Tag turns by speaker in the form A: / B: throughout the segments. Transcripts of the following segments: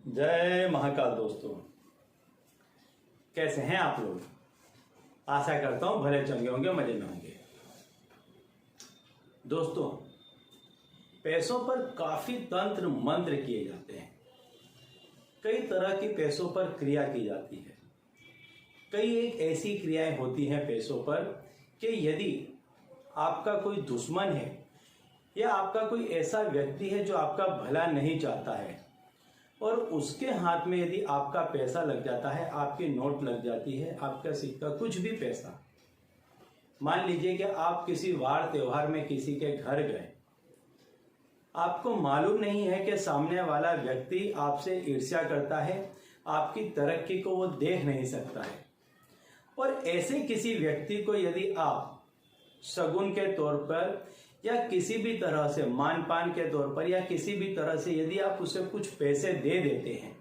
A: जय महाकाल दोस्तों, कैसे हैं आप लोग। आशा करता हूं भले चंगे होंगे, मजे में होंगे। दोस्तों, पैसों पर काफी तंत्र मंत्र किए जाते हैं। कई तरह की पैसों पर क्रिया की जाती है। कई एक ऐसी क्रियाएं होती हैं पैसों पर कि यदि आपका कोई दुश्मन है या आपका कोई ऐसा व्यक्ति है जो आपका भला नहीं चाहता है और उसके हाथ में यदि आपका पैसा लग जाता है, आपकी नोट लग जाती है, आपका सिक्का, कुछ भी पैसा, मान लीजिए कि आप किसी वार त्योहार में किसी के घर गए, आपको मालूम नहीं है कि सामने वाला व्यक्ति आपसे ईर्ष्या करता है, आपकी तरक्की को वो देख नहीं सकता है, और ऐसे किसी व्यक्ति को यदि आप शगुन के तौर पर या किसी भी तरह से मान पान के तौर पर या किसी भी तरह से यदि आप उसे कुछ पैसे दे देते हैं,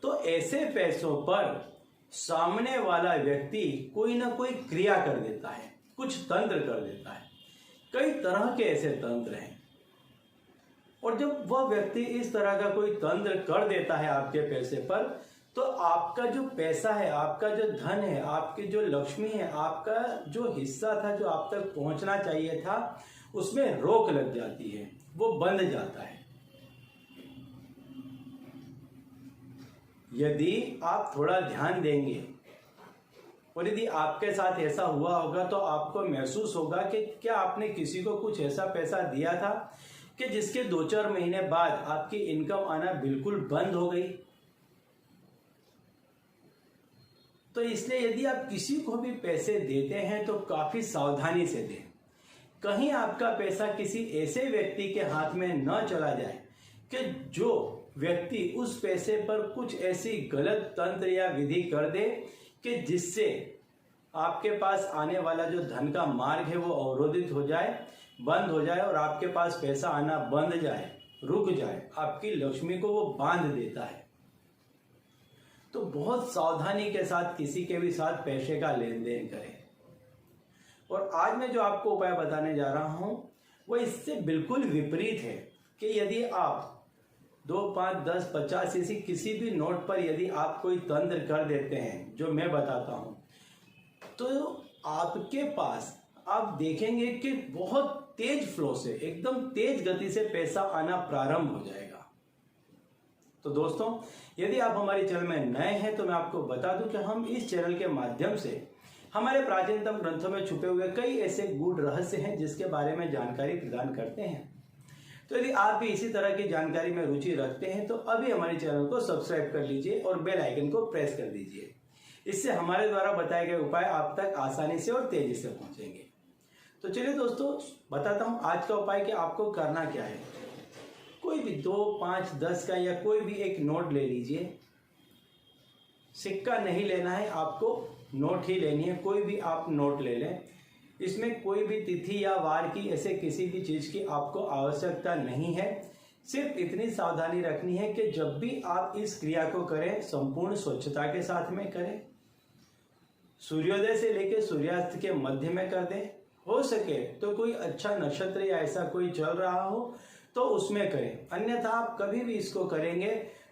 A: तो ऐसे पैसों पर सामने वाला व्यक्ति कोई ना कोई क्रिया कर देता है, कुछ तंत्र कर देता है। कई तरह के ऐसे तंत्र हैं, और जब वह व्यक्ति इस तरह का कोई तंत्र कर देता है आपके पैसे पर, तो आपका जो पैसा है, आपका जो धन है, आपकी जो लक्ष्मी है, आपका जो हिस्सा था जो आप तक पहुंचना चाहिए था, उसमें रोक लग जाती है, वो बंद जाता है। यदि आप थोड़ा ध्यान देंगे और यदि आपके साथ ऐसा हुआ होगा तो आपको महसूस होगा कि क्या आपने किसी को कुछ ऐसा पैसा दिया था कि जिसके 2-4 महीने बाद आपकी इनकम आना बिल्कुल बंद हो गई। तो इसलिए यदि आप किसी को भी पैसे देते हैं तो काफी सावधानी से दें। कहीं आपका पैसा किसी ऐसे व्यक्ति के हाथ में न चला जाए कि जो व्यक्ति उस पैसे पर कुछ ऐसी गलत तंत्र या विधि कर दे कि जिससे आपके पास आने वाला जो धन का मार्ग है वो अवरोधित हो जाए, बंद हो जाए, और आपके पास पैसा आना बंद जाए, रुक जाए, आपकी लक्ष्मी को वो बांध देता है। तो बहुत सावधानी के साथ किसी के भी साथ पैसे का लेन देन करें। और आज मैं जो आपको उपाय बताने जा रहा हूं वो इससे बिल्कुल विपरीत है कि यदि आप 2, 5, 10, 50 ऐसी किसी भी नोट पर यदि आप कोई तंत्र कर देते हैं जो मैं बताता हूं, तो आपके पास आप देखेंगे कि बहुत तेज फ्लो से, एकदम तेज गति से पैसा आना प्रारंभ हो जाएगा। तो दोस्तों, यदि आप हमारे चैनल में नए हैं तो मैं आपको बता दूं कि हम इस चैनल के माध्यम से हमारे प्राचीनतम ग्रंथों में छुपे हुए कई ऐसे गूढ़ रहस्य हैं जिसके बारे में जानकारी प्रदान करते हैं। तो यदि आप भी इसी तरह की जानकारी में रुचि रखते हैं तो अभी हमारे चैनल को सब्सक्राइब कर लीजिए और बेल आइकन को प्रेस कर दीजिए। इससे हमारे द्वारा बताए गए उपाय आप तक आसानी से और तेजी से पहुंचेंगे। तो चलिए दोस्तों, बताता हूं आज का उपाय कि आपको करना क्या है। कोई भी 2, 5, 10 का या कोई भी एक नोट ले लीजिए। सिक्का नहीं लेना है, आपको नोट ही लेनी है। कोई भी आप नोट ले लें, इसमें कोई भी तिथि या वार की ऐसे किसी भी चीज की आपको आवश्यकता नहीं है। सिर्फ इतनी सावधानी रखनी है कि जब भी आप इस क्रिया को करें संपूर्ण स्वच्छता के साथ में करें। सूर्योदय से लेकर सूर्यास्त के मध्य में कर दें। हो सके तो कोई अच्छा नक्षत्र या ऐसा कोई चल रहा हो तो उसमें करें, अन्यथा आप कभी भी इसको करेंगे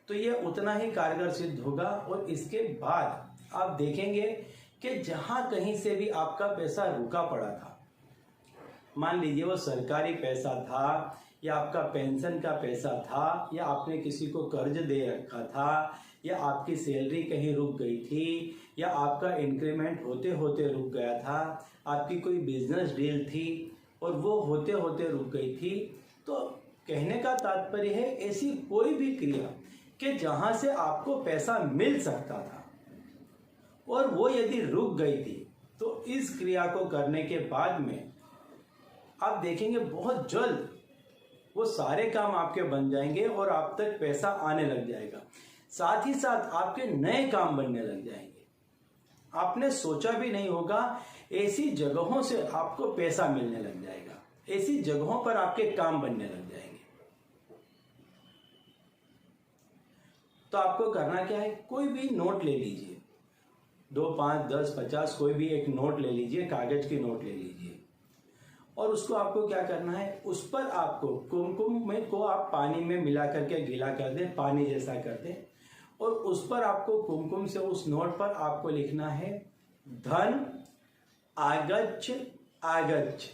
A: तो ये उतना ही कारगर सिद्ध होगा। और इसके बाद आप देखेंगे कि जहां कहीं से भी आपका पैसा रुका पड़ा था, मान लीजिए वो सरकारी पैसा था या आपका पेंशन का पैसा था या आपने किसी को कर्ज दे रखा था या आपकी सैलरी कहीं रुक गई थी या आपका इंक्रीमेंट होते होते रुक गया था, आपकी कोई बिजनेस डील थी और वो होते होते रुक गई थी, तो कहने का तात्पर्य है ऐसी कोई भी क्रिया कि जहां से आपको पैसा मिल सकता था और वो यदि रुक गई थी, तो इस क्रिया को करने के बाद में आप देखेंगे बहुत जल्द वो सारे काम आपके बन जाएंगे और आप तक पैसा आने लग जाएगा। साथ ही साथ आपके नए काम बनने लग जाएंगे। आपने सोचा भी नहीं होगा ऐसी जगहों से आपको पैसा मिलने लग जाएगा, ऐसी जगहों पर आपके काम बनने लग जाएंगे। तो आपको करना क्या है, कोई भी नोट ले लीजिए, 2, 5, 10, 50 कोई भी एक नोट ले लीजिए, कागज की नोट ले लीजिए और उसको आपको क्या करना है, उस पर आपको कुमकुम में को आप पानी में मिला करके गीला कर दें, पानी जैसा कर दें, और उस पर आपको कुमकुम से उस नोट पर आपको लिखना है धन आगच्छ आगच्छ।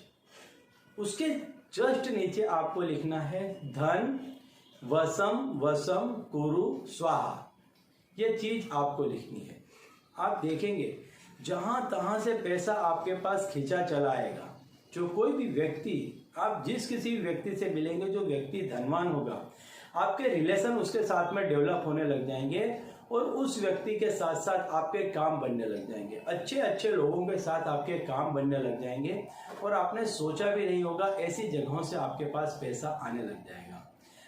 A: उसके जस्ट नीचे आपको लिखना है धन वसम वसम कुरु स्वाहा। यह चीज आपको लिखनी है। आप देखेंगे जहां तहां से पैसा आपके पास खींचा चला आएगा। जो कोई भी व्यक्ति, आप जिस किसी भी व्यक्ति से मिलेंगे, जो व्यक्ति धनवान होगा, आपके रिलेशन उसके साथ में डेवलप होने लग जाएंगे और उस व्यक्ति के साथ साथ आपके काम बनने लग जाएंगे। अच्छे अच्छे लोगों के साथ आपके काम बनने लग जाएंगे और आपने सोचा भी नहीं होगा ऐसी जगहों से आपके पास पैसा आने लग जाएगा।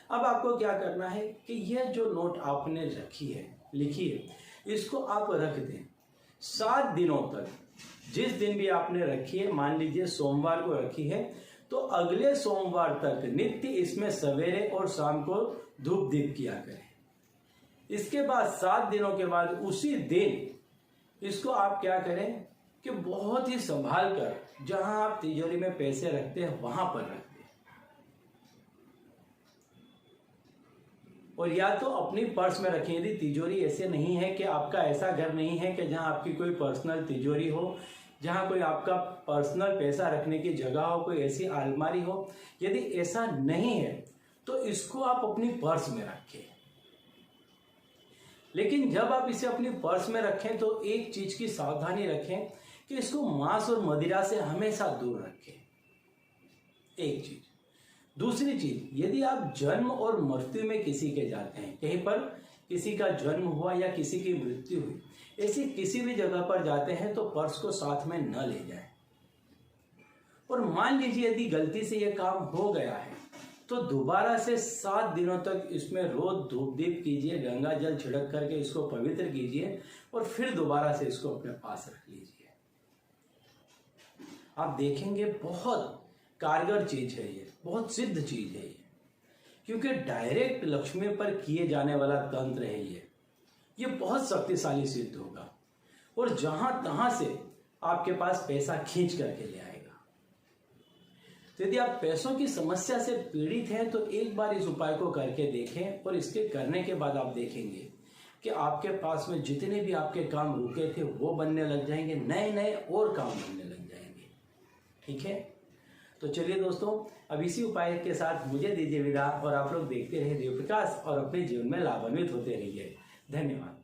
A: अब आपको क्या करना है कि यह जो नोट आपने रखी है, लिखी है, इसको आप रख दें 7 दिनों तक। जिस दिन भी आपने रखी है, मान लीजिए सोमवार को रखी है, तो अगले सोमवार तक नित्य इसमें सवेरे और शाम को धूप दीप किया करें। इसके बाद 7 दिनों के बाद उसी दिन इसको आप क्या करें कि बहुत ही संभाल कर, जहां आप तिजोरी में पैसे रखते हैं वहां पर रख दें। और या तो अपनी पर्स में रखें। यदि तिजोरी ऐसे नहीं है कि आपका ऐसा घर नहीं है कि जहां आपकी कोई पर्सनल तिजोरी हो, जहां कोई आपका पर्सनल पैसा रखने की जगह हो, कोई ऐसी अलमारी हो, यदि ऐसा नहीं है तो इसको आप अपनी पर्स में रखें। लेकिन जब आप इसे अपनी पर्स में रखें तो एक चीज की सावधानी रखें कि इसको मांस और मदिरा से हमेशा दूर रखें। एक चीज। दूसरी चीज, यदि आप जन्म और मृत्यु में किसी के जाते हैं, कहीं पर किसी का जन्म हुआ या किसी की मृत्यु हुई, ऐसी किसी भी जगह पर जाते हैं तो पर्स को साथ में न ले जाएं। और मान लीजिए यदि गलती से यह काम हो गया है तो दोबारा से 7 दिनों तक इसमें रोज धूप दीप कीजिए, गंगा जल छिड़क करके इसको पवित्र कीजिए और फिर दोबारा से इसको अपने पास रख लीजिए। आप देखेंगे बहुत कारगर चीज है ये, बहुत सिद्ध चीज है ये, क्योंकि डायरेक्ट लक्ष्मी पर किए जाने वाला तंत्र है ये बहुत शक्तिशाली सिद्ध होगा और जहां तहां से आपके पास पैसा खींच करके ले आएगा। तो यदि आप पैसों की समस्या से पीड़ित हैं तो एक बार इस उपाय को करके देखें और इसके करने के बाद आप देखेंगे कि आपके पास में जितने भी आपके काम रुके थे वो बनने लग जाएंगे, नए नए और काम बनने लग जाएंगे। ठीक है, तो चलिए दोस्तों, अब इसी उपाय के साथ मुझे दीजिए विदा और आप लोग देखते रहिए देव प्रकाश और अपने जीवन में लाभान्वित होते रहिए। धन्यवाद।